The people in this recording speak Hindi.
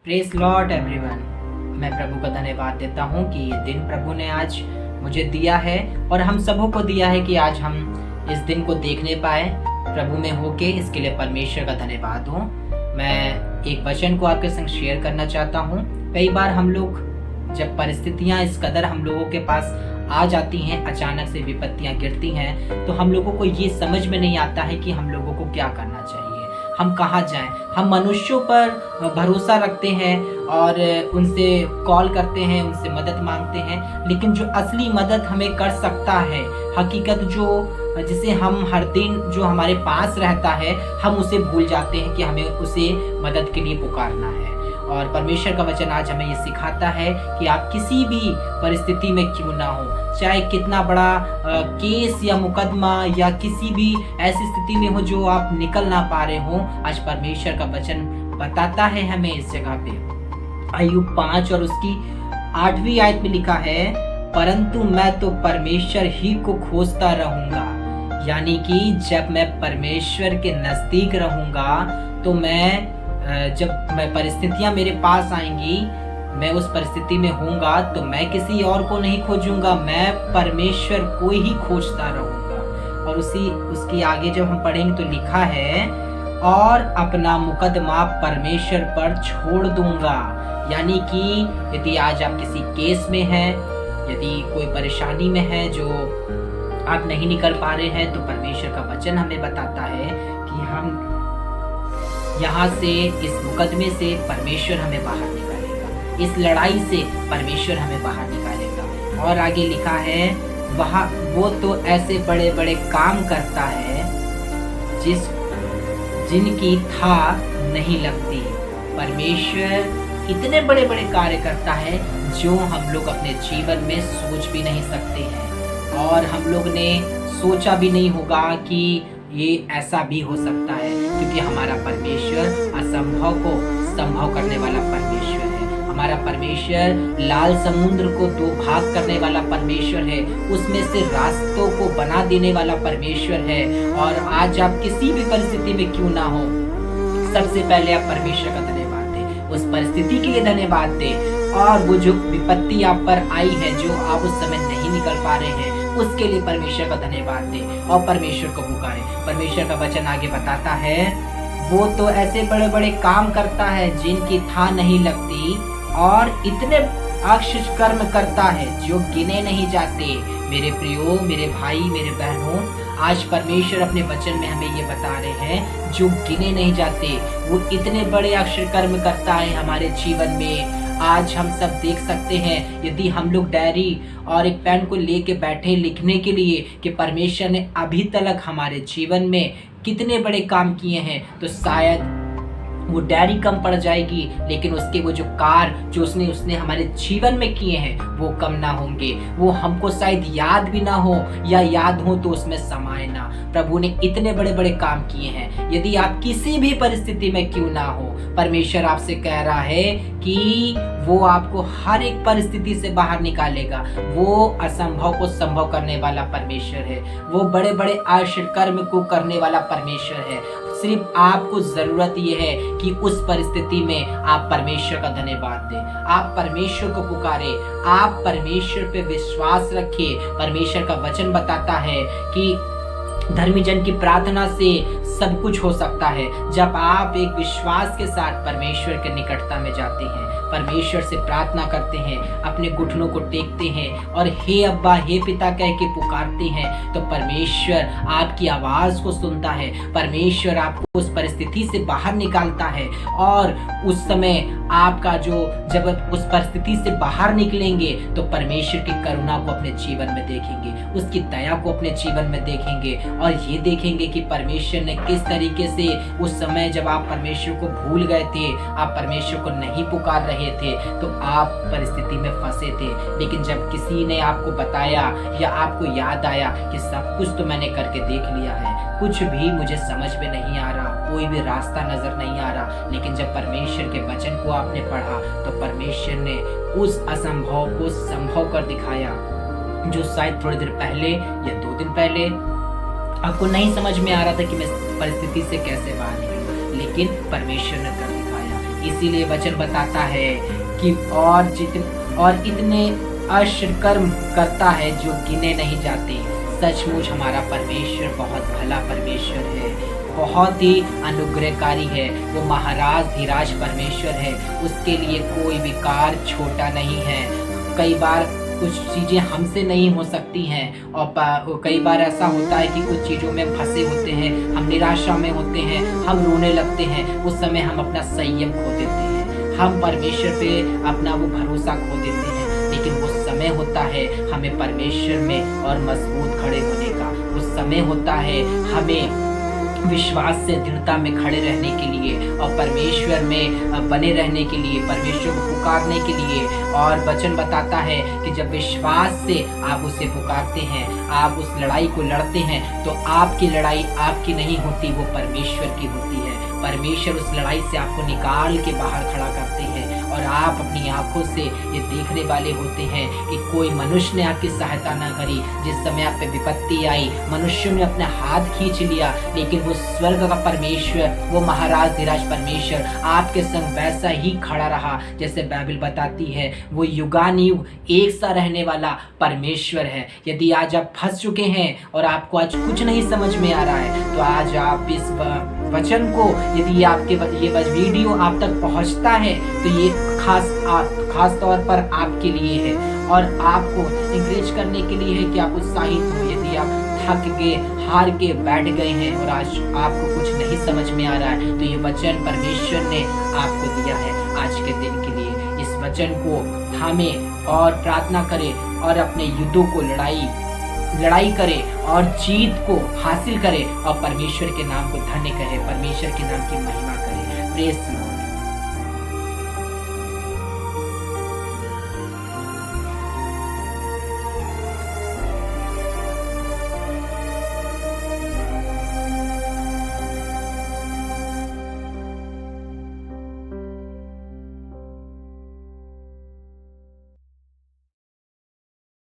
Praise Lord everyone. मैं प्रभु का धन्यवाद देता हूँ कि ये दिन प्रभु ने आज मुझे दिया है और हम सबों को दिया है कि आज हम इस दिन को देखने पाए प्रभु में होके। इसके लिए परमेश्वर का धन्यवाद हो। मैं एक वचन को आपके संग शेयर करना चाहता हूँ। कई बार हम लोग जब परिस्थितियाँ इस कदर हम लोगों के पास आ जाती हैं, अचानक से विपत्तियाँ गिरती हैं, तो हम लोगों को ये समझ में नहीं आता है कि हम लोगों को क्या करना चाहिए, हम कहाँ जाएं। हम मनुष्यों पर भरोसा रखते हैं और उनसे कॉल करते हैं, उनसे मदद मांगते हैं, लेकिन जो असली मदद हमें कर सकता है, हकीकत जो जिसे हम हर दिन जो हमारे पास रहता है, हम उसे भूल जाते हैं कि हमें उसे मदद के लिए पुकारना है। और परमेश्वर का वचन आज हमें ये सिखाता है कि आप किसी भी परिस्थिति में क्यों ना हो, चाहे कितना बड़ा केस या मुकदमा या किसी भी ऐसी स्थिति में हो जो आप निकल ना पा रहे हो, आज परमेश्वर का वचन बताता है हमें इस जगह पे। अय्यूब 5 और उसकी 8वीं आयत में लिखा है, परंतु मैं तो परमेश्वर ही को खोजता रहूंगा। यानी कि जब मैं परमेश्वर के नजदीक रहूंगा तो जब परिस्थितियां मेरे पास आएंगी, मैं उस परिस्थिति में होऊंगा तो मैं किसी और को नहीं खोजूंगा, मैं परमेश्वर को ही खोजता रहूंगा। और उसकी आगे जब हम पढ़ेंगे तो लिखा है, और अपना मुकदमा परमेश्वर पर छोड़ दूंगा। यानी कि यदि आज आप किसी केस में हैं, यदि कोई परेशानी में है जो आप नहीं निकल पा रहे हैं, तो परमेश्वर का वचन हमें बताता है कि हम यहाँ से, इस मुकदमे से परमेश्वर हमें बाहर निकालेगा, इस लड़ाई से परमेश्वर हमें बाहर निकालेगा। और आगे लिखा है, वो तो ऐसे बड़े बड़े काम करता है जिनकी था नहीं लगती। परमेश्वर इतने बड़े बड़े कार्य करता है जो हम लोग अपने जीवन में सोच भी नहीं सकते हैं, और हम लोग ने सोचा भी नहीं होगा कि ये ऐसा भी हो सकता है, क्योंकि हमारा परमेश्वर असंभव को संभव करने वाला परमेश्वर है। हमारा परमेश्वर लाल समुद्र को 2 भाग करने वाला परमेश्वर है, उसमें से रास्तों को बना देने वाला परमेश्वर है। और आज आप किसी भी परिस्थिति में क्यों ना हो, सबसे पहले आप परमेश्वर का धन्यवाद दें, उस परिस्थिति के लिए धन्यवाद दें। और वो जो विपत्ति आप पर आई है, जो आप उस समय नहीं निकल पा रहे हैं, उसके लिए परमेश्वर का धन्यवाद दें और परमेश्वर को पुकारें। परमेश्वर का वचन आगे बताता है, वो तो ऐसे बड़े बड़े काम करता है जिनकी था नहीं लगती, और इतने आश्चर्य कर्म करता है जो गिने नहीं जाते। मेरे प्रियो, मेरे भाई, मेरे बहनों, आज परमेश्वर अपने वचन में हमें ये बता रहे हैं, जो गिने नहीं जाते, वो इतने बड़े आश्चर्य कर्म करता है हमारे जीवन में। आज हम सब देख सकते हैं, यदि हम लोग डायरी और एक पेन को लेके बैठे लिखने के लिए कि परमेश्वर ने अभी तक हमारे जीवन में कितने बड़े काम किए हैं, तो शायद वो डायरी कम पड़ जाएगी, लेकिन उसके वो जो कार्य जो उसने हमारे जीवन में किए हैं वो कम ना होंगे। वो हमको शायद याद भी ना हो, या याद हो तो उसमें समाये ना। प्रभु ने इतने बड़े बड़े काम किए हैं। यदि आप किसी भी परिस्थिति में क्यों ना हो, परमेश्वर आपसे कह रहा है कि वो आपको हर एक परिस्थिति से बाहर निकालेगा। वो असंभव को संभव करने वाला परमेश्वर है, वो बड़े बड़े आश्चर्य कर्म को करने वाला परमेश्वर है। सिर्फ आपको जरूरत ये है कि उस परिस्थिति में आप परमेश्वर का धन्यवाद दें, आप परमेश्वर को पुकारे, आप परमेश्वर पे विश्वास रखिए। परमेश्वर का वचन बताता है कि धर्मी जन की प्रार्थना से सब कुछ हो सकता है, जब आप एक विश्वास के साथ परमेश्वर के निकटता में जाते हैं, परमेश्वर से प्रार्थना करते हैं, अपने घुटनों को टेकते हैं और हे अब्बा, हे पिता कह के पुकारते हैं, तो परमेश्वर आपकी आवाज को सुनता है। परमेश्वर आपको उस परिस्थिति से बाहर निकालता है, और उस समय आपका जब उस परिस्थिति से बाहर निकलेंगे तो परमेश्वर की करुणा को अपने जीवन में देखेंगे, उसकी दया को अपने जीवन में देखेंगे, और ये देखेंगे कि परमेश्वर ने किस तरीके से उस समय जब आप परमेश्वर को भूल गए थे, आप परमेश्वर को नहीं पुकार रहे थे, तो आप परिस्थिति में फंसे थे, लेकिन जब किसी ने आपको बताया या आपको याद आया कि सब कुछ तो मैंने करके देख लिया है, कुछ भी मुझे समझ में नहीं आ रहा, कोई भी रास्ता नजर नहीं आ रहा, लेकिन जब परमेश्वर के वचन को आपने पढ़ा तो परमेश्वर ने उस असंभव को संभव कर दिखाया, जो शायद थोड़ी देर पहले या 2 दिन पहले आपको नहीं समझ में आ रहा था कि मैं परिस्थिति से कैसे बाहर निकलूं, लेकिन परमेश्वर ने कर दिखाया। इसीलिए वचन बताता है कि और इतने अश्रकर्म करता है जो गिने नहीं जाते। सचमुच हमारा परमेश्वर बहुत भला परमेश्वर है, बहुत ही अनुग्रहकारी है। वो महाराज धीराज परमेश्वर है, उसके लिए कोई भी कार्य छोटा नहीं है। कई बार कुछ चीज़ें हमसे नहीं हो सकती हैं और कई बार ऐसा होता है कि कुछ चीज़ों में फंसे होते हैं, हम निराशा में होते हैं, हम रोने लगते हैं। उस समय हम अपना संयम खो देते हैं, हम परमेश्वर पे अपना वो भरोसा खो देते हैं। लेकिन वो समय होता है हमें परमेश्वर में और मजबूत खड़े होने का। वो समय होता है हमें विश्वास से दृढ़ता में खड़े रहने के लिए और परमेश्वर में बने रहने के लिए, परमेश्वर को पुकारने के लिए। और वचन बताता है कि जब विश्वास से आप उसे पुकारते हैं, आप उस लड़ाई को लड़ते हैं, तो आपकी लड़ाई आपकी नहीं होती, वो परमेश्वर की होती है। परमेश्वर उस लड़ाई से आपको निकाल के बाहर खड़ा करते हैं और आप अपनी आंखों से ये देखने वाले होते हैं कि कोई मनुष्य ने आपकी सहायता ना करी। जिस समय आप पे विपत्ति आई, मनुष्य ने अपना हाथ खींच लिया, लेकिन वो स्वर्ग का परमेश्वर, वो महाराज धीराज परमेश्वर आपके संग वैसा ही खड़ा रहा। जैसे बाइबल बताती है, वो युगानुयुग एक सा रहने वाला परमेश्वर है। यदि आज आप फंस चुके हैं और आपको आज कुछ नहीं समझ में आ रहा है, तो आज आप इस वचन को, यदि आपके ये वीडियो आप तक पहुंचता है, तो ये खास तौर पर आपके लिए है और आपको इंकरेज करने के लिए है कि आप उत्साहित हो। यदि आप थक के, हार के बैठ गए हैं और आज आपको कुछ नहीं समझ में आ रहा है, तो ये वचन परमेश्वर ने आपको दिया है आज के दिन के लिए। इस वचन को थामें और प्रार्थना करें और अपने युद्धों को लड़ाई करे और जीत को हासिल करे और परमेश्वर के नाम को धन्य कहे, परमेश्वर के नाम की महिमा करे। प्रेज